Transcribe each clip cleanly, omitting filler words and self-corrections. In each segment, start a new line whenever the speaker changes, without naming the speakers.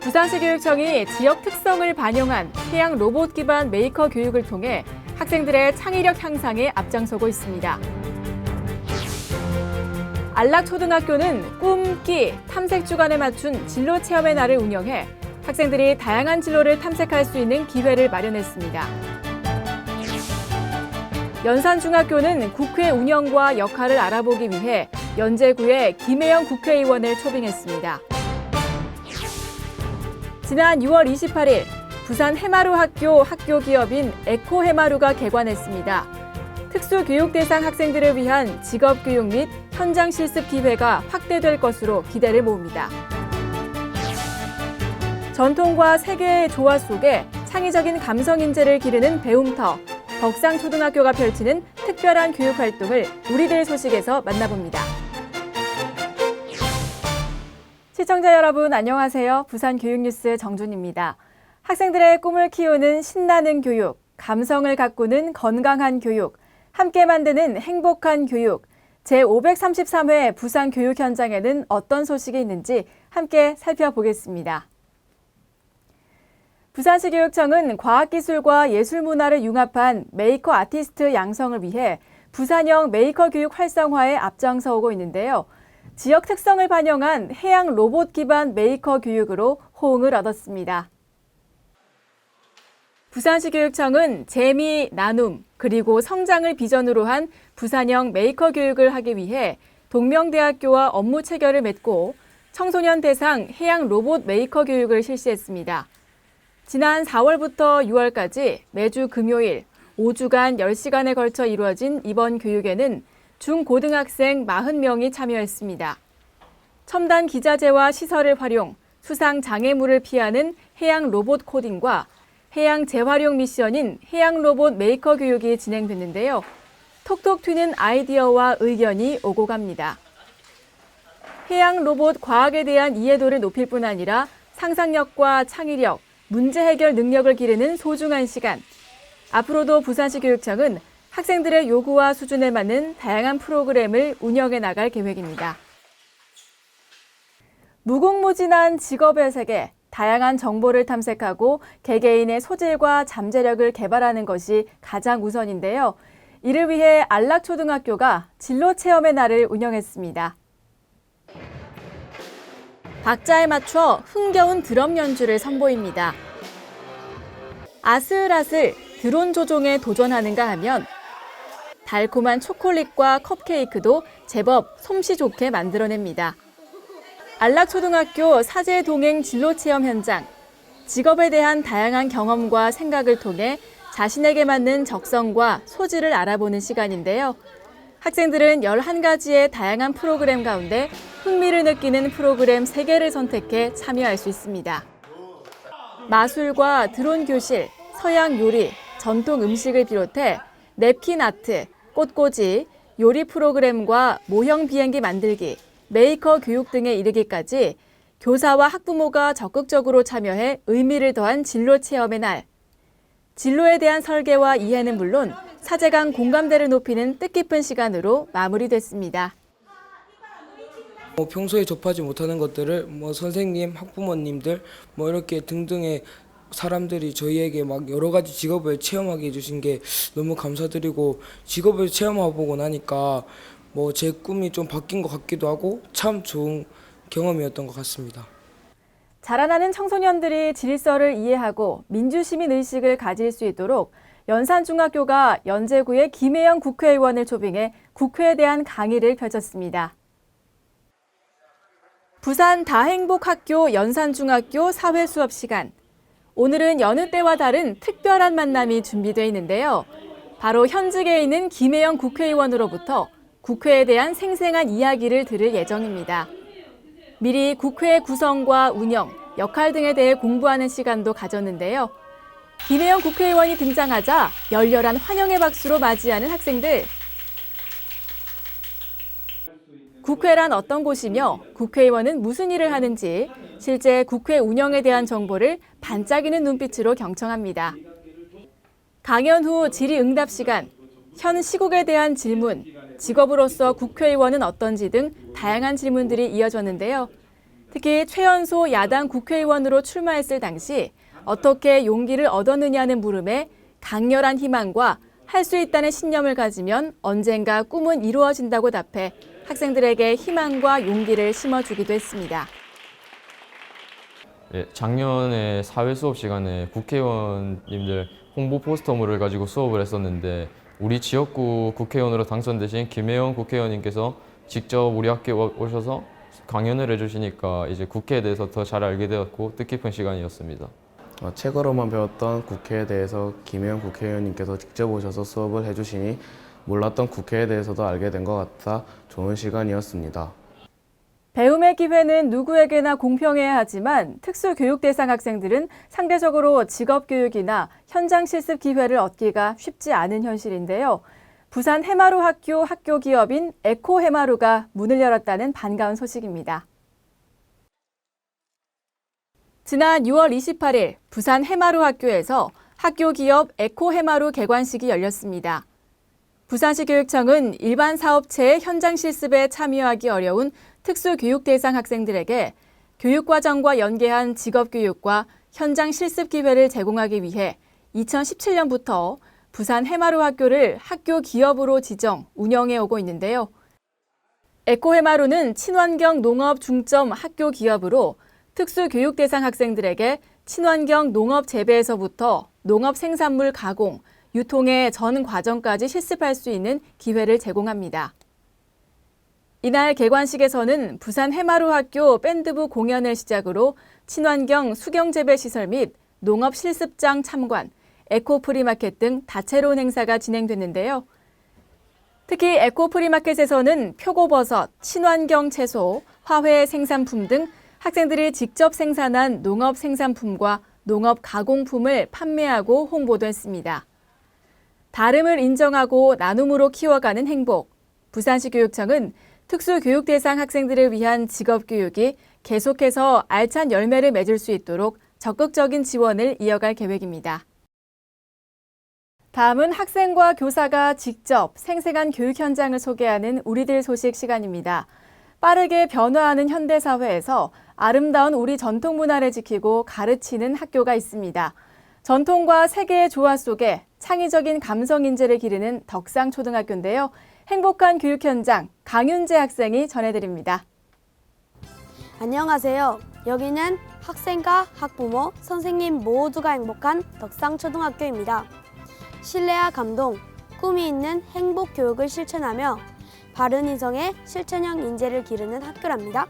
부산시 교육청이 지역 특성을 반영한 해양 로봇 기반 메이커 교육을 통해 학생들의 창의력 향상에 앞장서고 있습니다. 안락초등학교는 꿈, 끼, 탐색 주간에 맞춘 진로 체험의 날을 운영해 학생들이 다양한 진로를 탐색할 수 있는 기회를 마련했습니다. 연산중학교는 국회 운영과 역할을 알아보기 위해 연제구에 김혜영 국회의원을 초빙했습니다. 지난 6월 28일 부산 해마루 학교 기업인 에코 해마루가 개관했습니다. 특수교육 대상 학생들을 위한 직업교육 및 현장 실습 기회가 확대될 것으로 기대를 모읍니다. 전통과 세계의 조화 속에 창의적인 감성 인재를 기르는 배움터, 덕상초등학교가 펼치는 특별한 교육 활동을 우리들 소식에서 만나봅니다. 시청자 여러분 안녕하세요. 부산교육뉴스 정준입니다. 학생들의 꿈을 키우는 신나는 교육, 감성을 가꾸는 건강한 교육, 함께 만드는 행복한 교육, 제533회 부산교육 현장에는 어떤 소식이 있는지 함께 살펴보겠습니다. 부산시 교육청은 과학기술과 예술문화를 융합한 메이커 아티스트 양성을 위해 부산형 메이커 교육 활성화에 앞장서 오고 있는데요. 지역 특성을 반영한 해양 로봇 기반 메이커 교육으로 호응을 얻었습니다. 부산시 교육청은 재미, 나눔, 그리고 성장을 비전으로 한 부산형 메이커 교육을 하기 위해 동명대학교와 업무 체결을 맺고 청소년 대상 해양 로봇 메이커 교육을 실시했습니다. 지난 4월부터 6월까지 매주 금요일 5주간 10시간에 걸쳐 이루어진 이번 교육에는 중고등학생 40명이 참여했습니다. 첨단 기자재와 시설을 활용, 수상 장애물을 피하는 해양 로봇 코딩과 해양 재활용 미션인 해양 로봇 메이커 교육이 진행됐는데요. 톡톡 튀는 아이디어와 의견이 오고 갑니다. 해양 로봇 과학에 대한 이해도를 높일 뿐 아니라 상상력과 창의력, 문제 해결 능력을 기르는 소중한 시간. 앞으로도 부산시 교육청은 학생들의 요구와 수준에 맞는 다양한 프로그램을 운영해 나갈 계획입니다. 무궁무진한 직업의 세계, 다양한 정보를 탐색하고 개개인의 소질과 잠재력을 개발하는 것이 가장 우선인데요. 이를 위해 안락초등학교가 진로체험의 날을 운영했습니다. 박자에 맞춰 흥겨운 드럼 연주를 선보입니다. 아슬아슬 드론 조종에 도전하는가 하면 달콤한 초콜릿과 컵케이크도 제법 솜씨 좋게 만들어냅니다. 안락초등학교 사제 동행 진로체험 현장. 직업에 대한 다양한 경험과 생각을 통해 자신에게 맞는 적성과 소질을 알아보는 시간인데요. 학생들은 11가지의 다양한 프로그램 가운데 흥미를 느끼는 프로그램 3개를 선택해 참여할 수 있습니다. 마술과 드론 교실, 서양 요리, 전통 음식을 비롯해 냅킨 아트, 꽃꽂이, 요리 프로그램과 모형 비행기 만들기, 메이커 교육 등에 이르기까지 교사와 학부모가 적극적으로 참여해 의미를 더한 진로 체험의 날. 진로에 대한 설계와 이해는 물론 사제 간 공감대를 높이는 뜻깊은 시간으로 마무리됐습니다.
평소에 접하지 못하는 것들을 선생님, 학부모님들 이렇게 등등의 사람들이 저희에게 여러 가지 직업을 체험하게 해주신 게 너무 감사드리고, 직업을 체험해보고 나니까 제 꿈이 좀 바뀐 것 같기도 하고 참 좋은 경험이었던 것 같습니다.
자라나는 청소년들이 질서를 이해하고 민주시민 의식을 가질 수 있도록 연산중학교가 연제구의 김혜영 국회의원을 초빙해 국회에 대한 강의를 펼쳤습니다. 부산 다행복학교 연산중학교 사회수업 시간. 오늘은 여느 때와 다른 특별한 만남이 준비되어 있는데요. 바로 현직에 있는 김혜영 국회의원으로부터 국회에 대한 생생한 이야기를 들을 예정입니다. 미리 국회 구성과 운영, 역할 등에 대해 공부하는 시간도 가졌는데요. 김혜영 국회의원이 등장하자 열렬한 환영의 박수로 맞이하는 학생들. 국회란 어떤 곳이며 국회의원은 무슨 일을 하는지 실제 국회 운영에 대한 정보를 반짝이는 눈빛으로 경청합니다. 강연 후 질의응답 시간, 현 시국에 대한 질문, 직업으로서 국회의원은 어떤지 등 다양한 질문들이 이어졌는데요. 특히 최연소 야당 국회의원으로 출마했을 당시 어떻게 용기를 얻었느냐는 물음에 강렬한 희망과 할 수 있다는 신념을 가지면 언젠가 꿈은 이루어진다고 답해 학생들에게 희망과 용기를 심어주기도 했습니다.
예, 작년에 사회 수업 시간에 국회의원님들 홍보 포스터물을 가지고 수업을 했었는데 우리 지역구 국회의원으로 당선되신 김혜영 국회의원님께서 직접 우리 학교에 오셔서 강연을 해주시니까 이제 국회에 대해서 더 잘 알게 되었고 뜻깊은 시간이었습니다.
책으로만 배웠던 국회에 대해서 김혜영 국회의원님께서 직접 오셔서 수업을 해주시니 몰랐던 국회에 대해서도 알게 된 것 같아 좋은 시간이었습니다.
배움의 기회는 누구에게나 공평해야 하지만 특수교육 대상 학생들은 상대적으로 직업교육이나 현장 실습 기회를 얻기가 쉽지 않은 현실인데요. 부산 해마루 학교 기업인 에코 해마루가 문을 열었다는 반가운 소식입니다. 지난 6월 28일 부산 해마루 학교에서 학교 기업 에코 해마루 개관식이 열렸습니다. 부산시 교육청은 일반 사업체의 현장 실습에 참여하기 어려운 특수교육 대상 학생들에게 교육과정과 연계한 직업교육과 현장 실습 기회를 제공하기 위해 2017년부터 부산 해마루 학교를 학교 기업으로 지정, 운영해 오고 있는데요. 에코 해마루는 친환경 농업 중점 학교 기업으로 특수교육 대상 학생들에게 친환경 농업 재배에서부터 농업 생산물 가공, 유통의 전 과정까지 실습할 수 있는 기회를 제공합니다. 이날 개관식에서는 부산 해마루 학교 밴드부 공연을 시작으로 친환경 수경재배 시설 및 농업 실습장 참관, 에코 프리마켓 등 다채로운 행사가 진행됐는데요. 특히 에코 프리마켓에서는 표고버섯, 친환경 채소, 화훼 생산품 등 학생들이 직접 생산한 농업 생산품과 농업 가공품을 판매하고 홍보도 했습니다. 다름을 인정하고 나눔으로 키워가는 행복. 부산시 교육청은 특수교육 대상 학생들을 위한 직업교육이 계속해서 알찬 열매를 맺을 수 있도록 적극적인 지원을 이어갈 계획입니다. 다음은 학생과 교사가 직접 생생한 교육 현장을 소개하는 우리들 소식 시간입니다. 빠르게 변화하는 현대사회에서 아름다운 우리 전통 문화를 지키고 가르치는 학교가 있습니다. 전통과 세계의 조화 속에 창의적인 감성 인재를 기르는 덕상초등학교인데요. 행복한 교육 현장 강윤재 학생이 전해드립니다.
안녕하세요. 여기는 학생과 학부모, 선생님 모두가 행복한 덕상초등학교입니다. 신뢰와 감동, 꿈이 있는 행복 교육을 실천하며 바른 인성의 실천형 인재를 기르는 학교랍니다.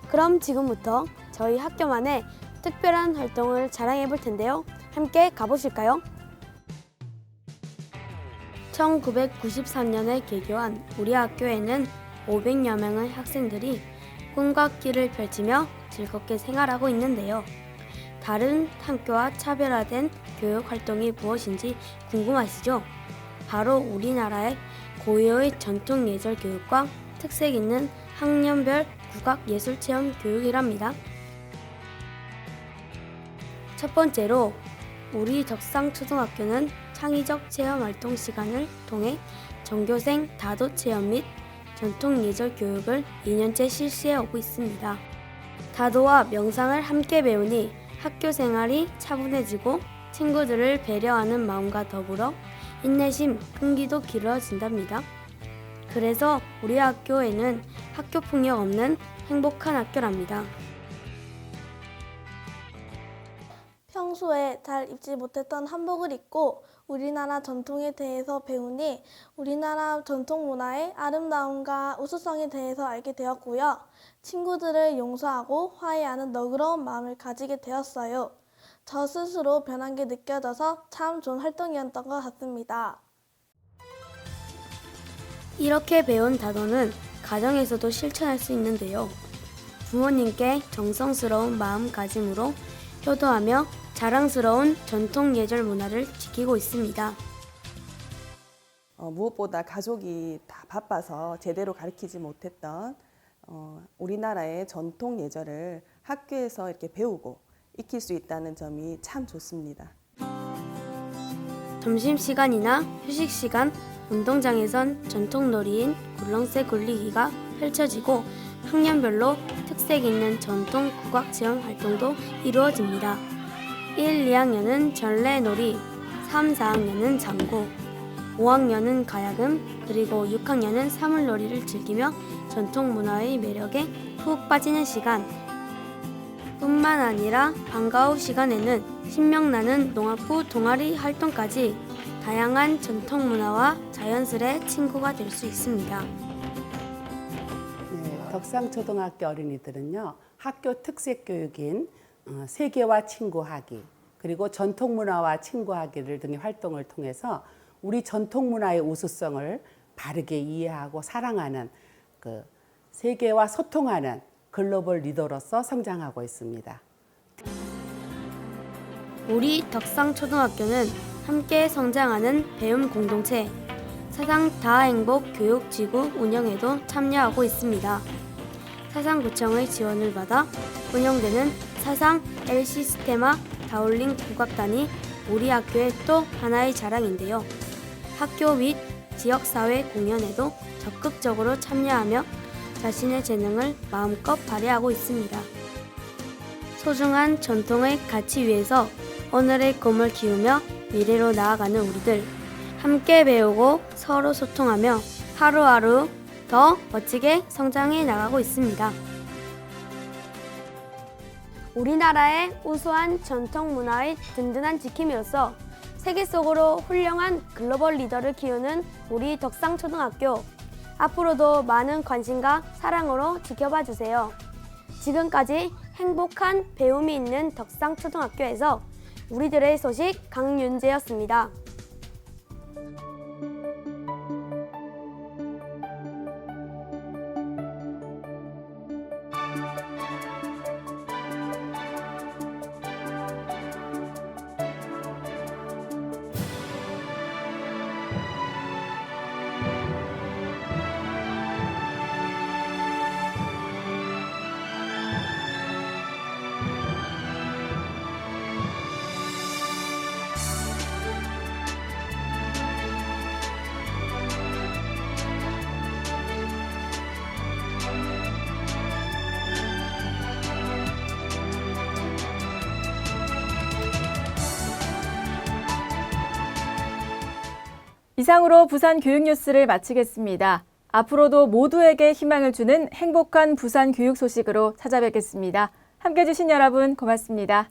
그럼 지금부터 저희 학교만의 특별한 활동을 자랑해 볼 텐데요. 함께 가보실까요? 1993년에 개교한 우리 학교에는 500여 명의 학생들이 꿈과 끼를 펼치며 즐겁게 생활하고 있는데요. 다른 학교와 차별화된 교육 활동이 무엇인지 궁금하시죠? 바로 우리나라의 고유의 전통 예절 교육과 특색 있는 학년별 국악 예술 체험 교육이랍니다. 첫 번째로 우리 덕상초등학교는 창의적 체험 활동 시간을 통해 전교생 다도 체험 및 전통 예절 교육을 2년째 실시해 오고 있습니다. 다도와 명상을 함께 배우니 학교 생활이 차분해지고 친구들을 배려하는 마음과 더불어 인내심, 끈기도 길어진답니다. 그래서 우리 학교에는 학교 폭력 없는 행복한 학교랍니다.
평소에 잘 입지 못했던 한복을 입고 우리나라 전통에 대해서 배우니 우리나라 전통 문화의 아름다움과 우수성에 대해서 알게 되었고요. 친구들을 용서하고 화해하는 너그러운 마음을 가지게 되었어요. 저 스스로 변한 게 느껴져서 참 좋은 활동이었던 것 같습니다.
이렇게 배운 다도는 가정에서도 실천할 수 있는데요. 부모님께 정성스러운 마음가짐으로 효도하며 자랑스러운 전통 예절 문화를 지키고 있습니다.
무엇보다 가족이 다 바빠서 제대로 가르치지 못했던 우리나라의 전통 예절을 학교에서 이렇게 배우고 익힐 수 있다는 점이 참 좋습니다.
점심시간이나 휴식시간, 운동장에선 전통 놀이인 굴렁쇠 굴리기가 펼쳐지고 학년별로 특색 있는 전통 국악 체험 활동도 이루어집니다. 1, 2학년은 전래놀이, 3, 4학년은 장구, 5학년은 가야금, 그리고 6학년은 사물놀이를 즐기며 전통 문화의 매력에 푹 빠지는 시간. 뿐만 아니라 방과 후 시간에는 신명나는 농악부 동아리 활동까지 다양한 전통 문화와 자연스레 친구가 될 수 있습니다.
네, 덕상초등학교 어린이들은요, 학교 특색 교육인 세계와 친구하기, 그리고 전통문화와 친구하기를 등의 활동을 통해서 우리 전통문화의 우수성을 바르게 이해하고 사랑하는 세계와 소통하는 글로벌 리더로서 성장하고 있습니다.
우리 덕상초등학교는 함께 성장하는 배움 공동체, 사상 다행복 교육지구 운영에도 참여하고 있습니다. 사상구청의 지원을 받아 운영되는 사상 엘시스테마 다울링 국악단이 우리 학교의 또 하나의 자랑인데요. 학교 및 지역사회 공연에도 적극적으로 참여하며 자신의 재능을 마음껏 발휘하고 있습니다. 소중한 전통의 가치 위에서 오늘의 꿈을 키우며 미래로 나아가는 우리들, 함께 배우고 서로 소통하며 하루하루 더 멋지게 성장해 나가고 있습니다. 우리나라의 우수한 전통 문화의 든든한 지킴이로서 세계 속으로 훌륭한 글로벌 리더를 키우는 우리 덕상초등학교, 앞으로도 많은 관심과 사랑으로 지켜봐 주세요. 지금까지 행복한 배움이 있는 덕상초등학교에서 우리들의 소식 강윤재였습니다.
이상으로 부산 교육 뉴스를 마치겠습니다. 앞으로도 모두에게 희망을 주는 행복한 부산 교육 소식으로 찾아뵙겠습니다. 함께해 주신 여러분 고맙습니다.